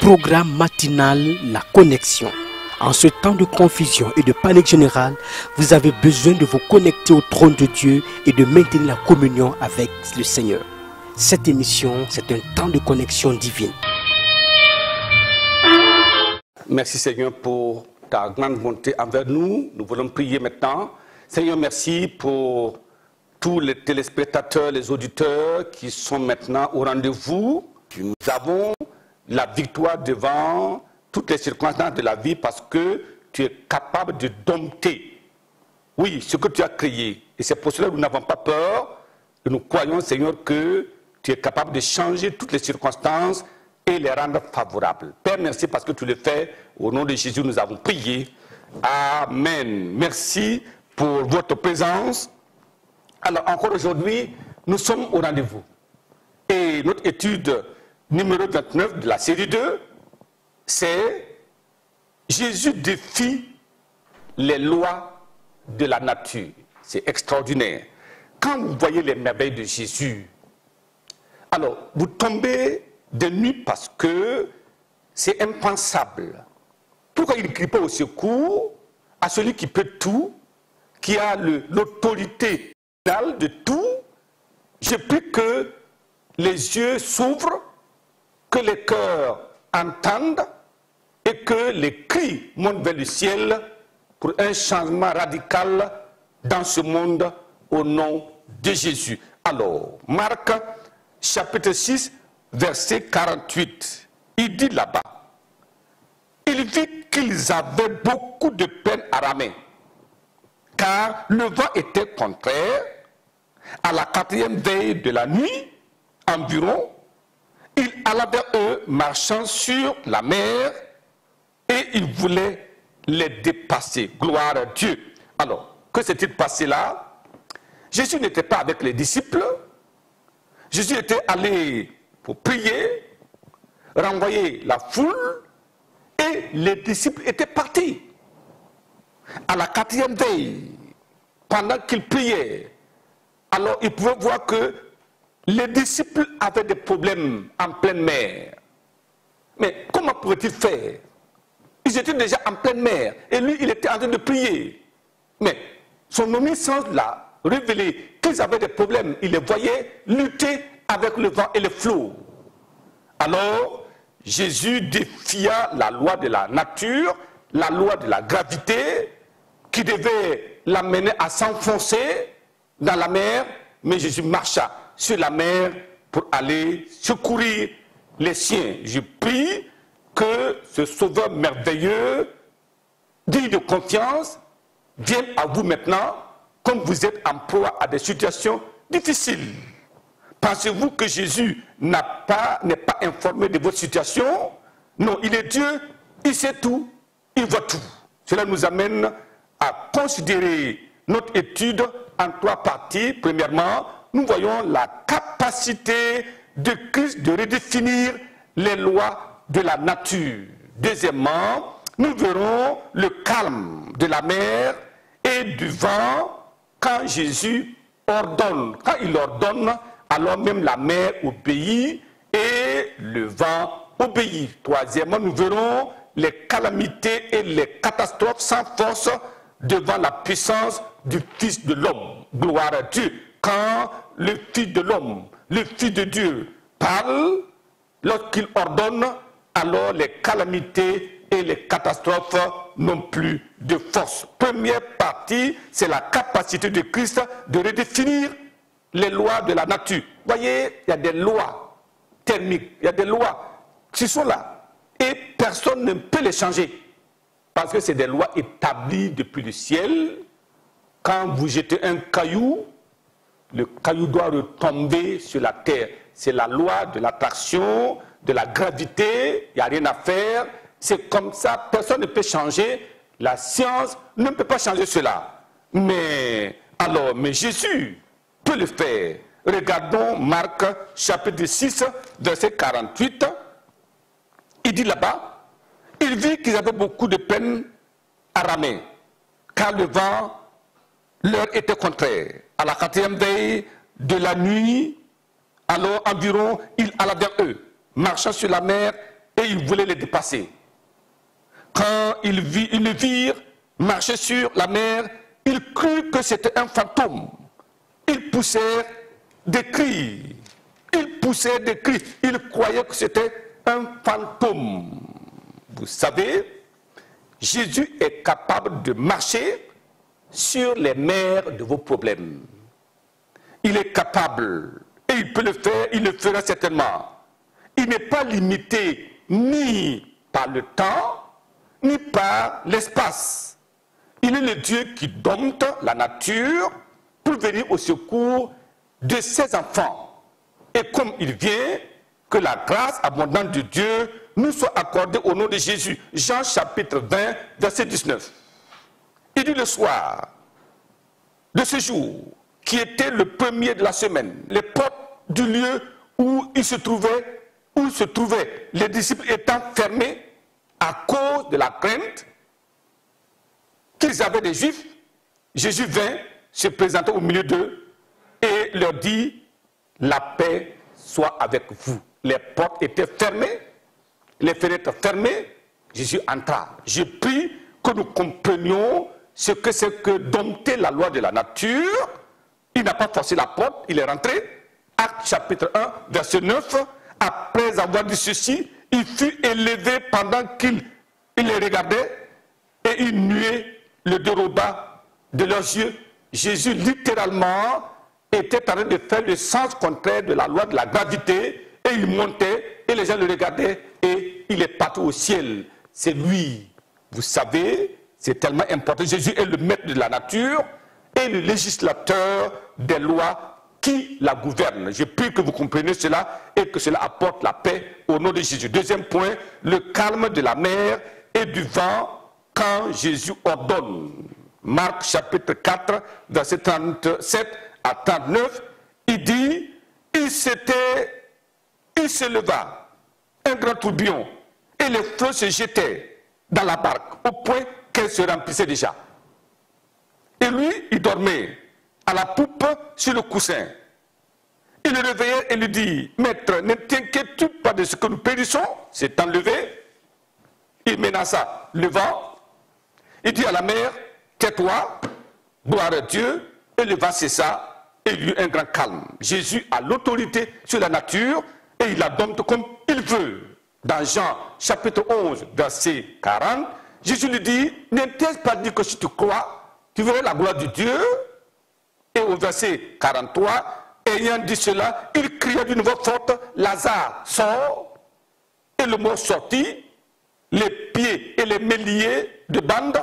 programme matinal La Connexion. En ce temps de confusion et de panique générale, vous avez besoin de vous connecter au trône de Dieu et de maintenir la communion avec le Seigneur. Cette émission, c'est un temps de connexion divine. Merci Seigneur pour ta grande bonté envers nous. Nous voulons prier maintenant. Seigneur, merci pour tous les téléspectateurs, les auditeurs qui sont maintenant au rendez-vous. Nous avons la victoire devant toutes les circonstances de la vie parce que tu es capable de dompter, oui, ce que tu as créé. Et c'est pour cela que nous n'avons pas peur. Et nous croyons, Seigneur, que tu es capable de changer toutes les circonstances et les rendre favorables. Père, merci parce que tu le fais. Au nom de Jésus, nous avons prié. Amen. Merci pour votre présence. Alors, encore aujourd'hui, nous sommes au rendez-vous. Et notre étude numéro 29 de la série 2, c'est Jésus défie les lois de la nature. C'est extraordinaire. Quand vous voyez les merveilles de Jésus, alors vous tombez de nuit parce que c'est impensable. Pourquoi il ne crie pas au secours à celui qui peut tout, qui a l'autorité de tout? Je prie que les yeux s'ouvrent, que les cœurs entendent et que les cris montent vers le ciel pour un changement radical dans ce monde au nom de Jésus. Alors, Marc chapitre 6, verset 48, il dit là-bas, il vit qu'ils avaient beaucoup de peine à ramer, car le vent était contraire. À la 4e veille de la nuit, environ, il alla vers eux marchant sur la mer et il voulait les dépasser. Gloire à Dieu. Alors, que s'est-il passé là? Jésus n'était pas avec les disciples. Jésus était allé pour prier, renvoyer la foule et les disciples étaient partis. À la 4e veille, pendant qu'ils priaient, alors ils pouvaient voir que les disciples avaient des problèmes en pleine mer. Mais comment pourraient-ils faire? Ils étaient déjà en pleine mer et lui, il était en train de prier. Mais son omniscience l'a révélé qu'ils avaient des problèmes. Il les voyait lutter avec le vent et les flots. Alors, Jésus défia la loi de la nature, la loi de la gravité, qui devait l'amener à s'enfoncer dans la mer, mais Jésus marcha sur la mer pour aller secourir les siens. Je prie que ce sauveur merveilleux, digne de confiance, vienne à vous maintenant, comme vous êtes en proie à des situations difficiles. Pensez-vous que Jésus n'est pas informé de votre situation? Non, il est Dieu, il sait tout, il voit tout. Cela nous amène à considérer notre étude en 3 parties. Premièrement, nous voyons la capacité de Christ de redéfinir les lois de la nature. Deuxièmement, nous verrons le calme de la mer et du vent quand Jésus ordonne. Quand il ordonne, alors même la mer obéit et le vent obéit. Troisièmement, nous verrons les calamités et les catastrophes sans force devant la puissance du Fils de l'homme. Gloire à Dieu. Quand le Fils de l'homme, le Fils de Dieu parle, lorsqu'il ordonne, alors les calamités et les catastrophes n'ont plus de force. Première partie, c'est la capacité de Christ de redéfinir les lois de la nature. Vous voyez, il y a des lois thermiques, il y a des lois qui sont là et personne ne peut les changer parce que c'est des lois établies depuis le ciel. Quand vous jetez un caillou, le caillou doit retomber sur la terre. C'est la loi de l'attraction, de la gravité, il n'y a rien à faire. C'est comme ça, personne ne peut changer. La science ne peut pas changer cela. Mais Jésus peut le faire. Regardons Marc chapitre 6, verset 48. Il dit là-bas, il vit qu'ils avaient beaucoup de peine à ramer, car le vent leur était contraire. À la 4e veille de la nuit, alors environ, il alla vers eux, marchant sur la mer, et ils voulaient les dépasser. Quand ils le virent marcher sur la mer, ils crurent que c'était un fantôme. Ils poussèrent des cris. Ils poussaient des cris. Ils croyaient que c'était un fantôme. Vous savez, Jésus est capable de marcher sur les mers de vos problèmes. Il est capable et il peut le faire, il le fera certainement. Il n'est pas limité ni par le temps, ni par l'espace. Il est le Dieu qui dompte la nature pour venir au secours de ses enfants. Et comme il vient, que la grâce abondante de Dieu nous soit accordée au nom de Jésus. Jean chapitre 20, verset 19. Il dit le soir de ce jour, qui était le premier de la semaine, les portes du lieu où se trouvaient les disciples étant fermés à cause de la crainte qu'ils avaient des Juifs, Jésus vint se présenter au milieu d'eux et leur dit, la paix soit avec vous. Les portes étaient fermées, les fenêtres fermées, Jésus entra. Je prie que nous comprenions ce que c'est que dompter la loi de la nature. Il n'a pas forcé la porte, il est rentré. Acte chapitre 1, verset 9. Après avoir dit ceci, il fut élevé pendant qu'il les regardait et il nuait, le déroba de leurs yeux. Jésus littéralement était en train de faire le sens contraire de la loi de la gravité et il montait et les gens le regardaient et il est parti au ciel. C'est lui. Vous savez, c'est tellement important. Jésus est le maître de la nature et le législateur des lois qui la gouvernent. Je prie que vous compreniez cela et que cela apporte la paix au nom de Jésus. Deuxième point, le calme de la mer et du vent quand Jésus ordonne. Marc chapitre 4, verset 37 à 39, il dit, il se leva, un grand tourbillon, et les flots se jetaient dans la barque, au point qu'elle se remplissait déjà. Et lui, il dormait à la poupe sur le coussin. Il le réveillait et lui dit, maître, ne t'inquiètes-tu pas de ce que nous périssons? C'est enlevé. Il menaça le vent. Il dit à la mer, tais-toi, gloire à Dieu, et le vent cessa, et il y eut un grand calme. Jésus a l'autorité sur la nature, et il la dompte comme il veut. Dans Jean chapitre 11, verset 40, Jésus lui dit, n'était-ce pas dit que si tu crois, tu verras la gloire de Dieu? Et au verset 43, ayant dit cela, il cria d'une voix forte, Lazare, sort. Et le mort sortit, les pieds et les mains liés de bandes,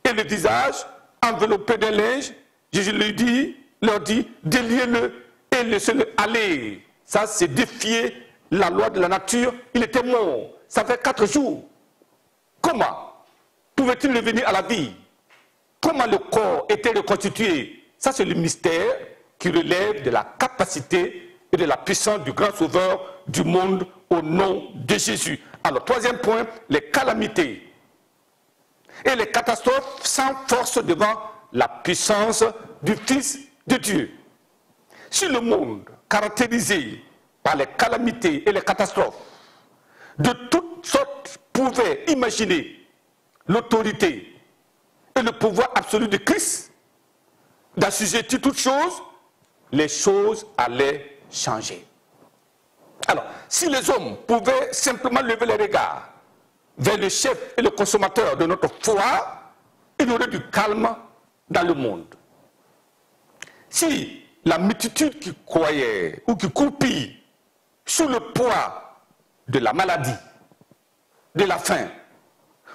et le visage enveloppé d'un linge. Jésus leur dit, déliez-le et laissez-le aller. Ça, c'est défier la loi de la nature. Il était mort. Ça fait 4 jours. Comment pouvait-il revenir à la vie? Comment le corps était reconstitué? Ça, c'est le mystère qui relève de la capacité et de la puissance du grand sauveur du monde au nom de Jésus. Alors, troisième point, les calamités et les catastrophes sans force devant la puissance du Fils de Dieu. Si le monde caractérisé par les calamités et les catastrophes de toutes sortes pouvait imaginer l'autorité et le pouvoir absolu de Christ d'assujettir toutes choses, les choses allaient changer. Alors, si les hommes pouvaient simplement lever les regards vers le chef et le consommateur de notre foi, il y aurait du calme dans le monde. Si la multitude qui croyait ou qui croupit sous le poids de la maladie, de la faim,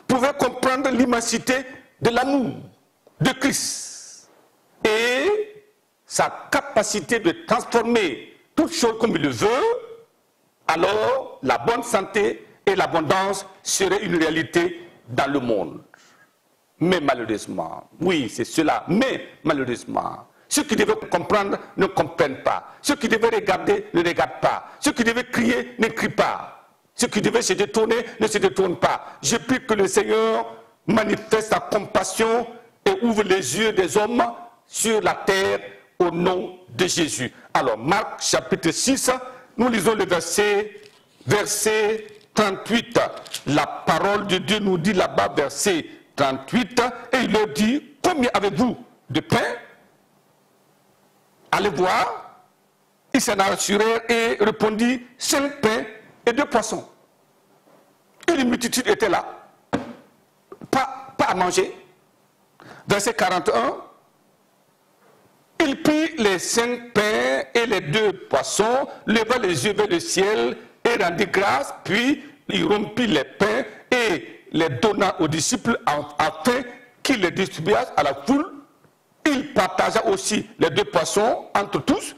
pouvait comprendre l'immensité de l'amour de Christ et sa capacité de transformer toutes choses comme il le veut, alors la bonne santé et l'abondance seraient une réalité dans le monde. Mais malheureusement, oui, c'est cela, mais malheureusement, ceux qui devaient comprendre ne comprennent pas. Ceux qui devaient regarder ne regardent pas. Ceux qui devaient crier ne crient pas. Ceux qui devaient se détourner ne se détournent pas. Je prie que le Seigneur manifeste sa compassion et ouvre les yeux des hommes sur la terre au nom de Jésus. Alors, Marc chapitre 6, nous lisons le verset 38, la parole de Dieu nous dit là-bas, verset 38, et il leur dit, combien avez-vous de pain? Allez voir. Ils s'en assurèrent et répondit, 5 pains et 2 poissons. Et les multitudes étaient là, pas à manger. Verset 41, il prit les 5 pains et les 2 poissons, leva les yeux vers le ciel et rendit grâce, puis il rompit les pains et les donna aux disciples afin qu'ils les distribuassent à la foule. Il partagea aussi les 2 poissons entre tous.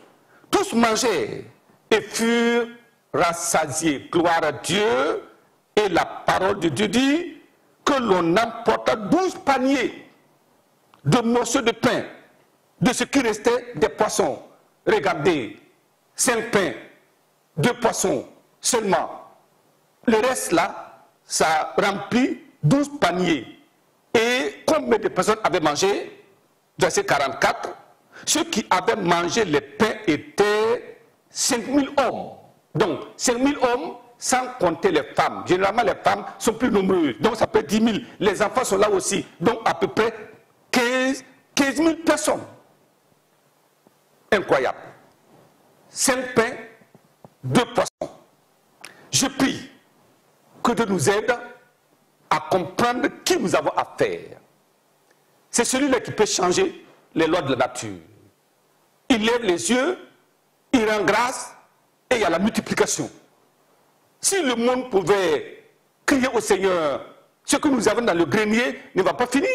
Tous mangèrent et furent rassasiés. Gloire à Dieu. Et la parole de Dieu dit que l'on emporta 12 paniers de morceaux de pain, de ce qui restait des poissons. Regardez, 5 pains, 2 poissons seulement. Le reste là, ça remplit 12 paniers. Et combien de personnes avaient mangé? Verset 44. Ceux qui avaient mangé les pains étaient 5000 hommes. Donc, 5000 hommes sans compter les femmes. Généralement, les femmes sont plus nombreuses. Donc, ça peut être 10 000. Les enfants sont là aussi. Donc, à peu près 15 000 personnes. Incroyable. 5 pains, 2 poissons. Je prie que Dieu nous aide à comprendre qui nous avons affaire. C'est celui-là qui peut changer les lois de la nature. Il lève les yeux, il rend grâce et il y a la multiplication. Si le monde pouvait crier au Seigneur, ce que nous avons dans le grenier ne va pas finir.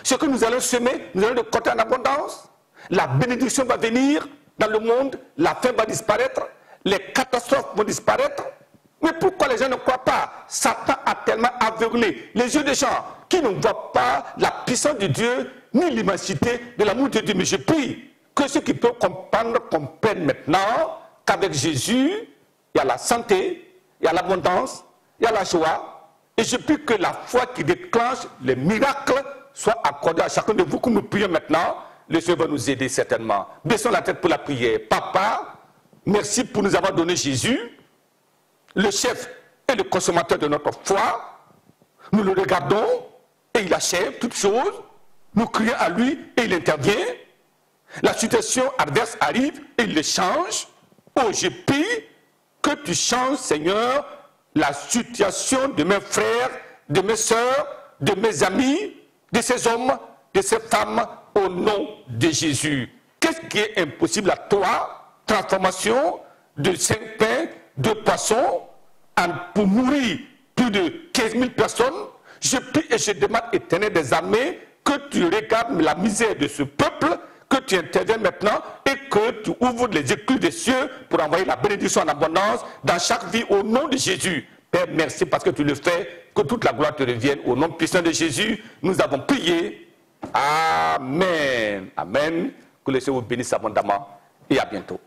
Ce que nous allons semer, nous allons le compter en abondance. La bénédiction va venir dans le monde, la faim va disparaître, les catastrophes vont disparaître. Mais pourquoi les gens ne croient pas? Satan a tellement aveuglé les yeux des gens qui ne voient pas la puissance de Dieu ni l'immensité de l'amour de Dieu. Mais je prie que ceux qui peuvent comprendre comprennent maintenant qu'avec Jésus, il y a la santé, il y a l'abondance, il y a la joie. Et je prie que la foi qui déclenche les miracles soit accordée à chacun de vous. Que nous prions maintenant, le Seigneur va nous aider certainement. Baissons la tête pour la prière. Papa, merci pour nous avoir donné Jésus, le chef et le consommateur de notre foi. Nous le regardons et il achève toutes choses. Nous crions à lui et il intervient. La situation adverse arrive et il les change. Oh, je prie que tu changes, Seigneur, la situation de mes frères, de mes sœurs, de mes amis, de ces hommes, de ces femmes, au nom de Jésus. Qu'est-ce qui est impossible à toi? Transformation de 5 pains, 2 poissons, pour nourrir plus de 15 000 personnes. Je prie et je demande, Éternel des armées, que tu regardes la misère de ce peuple, que tu interviens maintenant et que tu ouvres les écluses des cieux pour envoyer la bénédiction en abondance dans chaque vie au nom de Jésus. Père, merci parce que tu le fais, que toute la gloire te revienne. Au nom puissant de Jésus, nous avons prié. Amen. Amen. Que le Seigneur vous bénisse abondamment et à bientôt.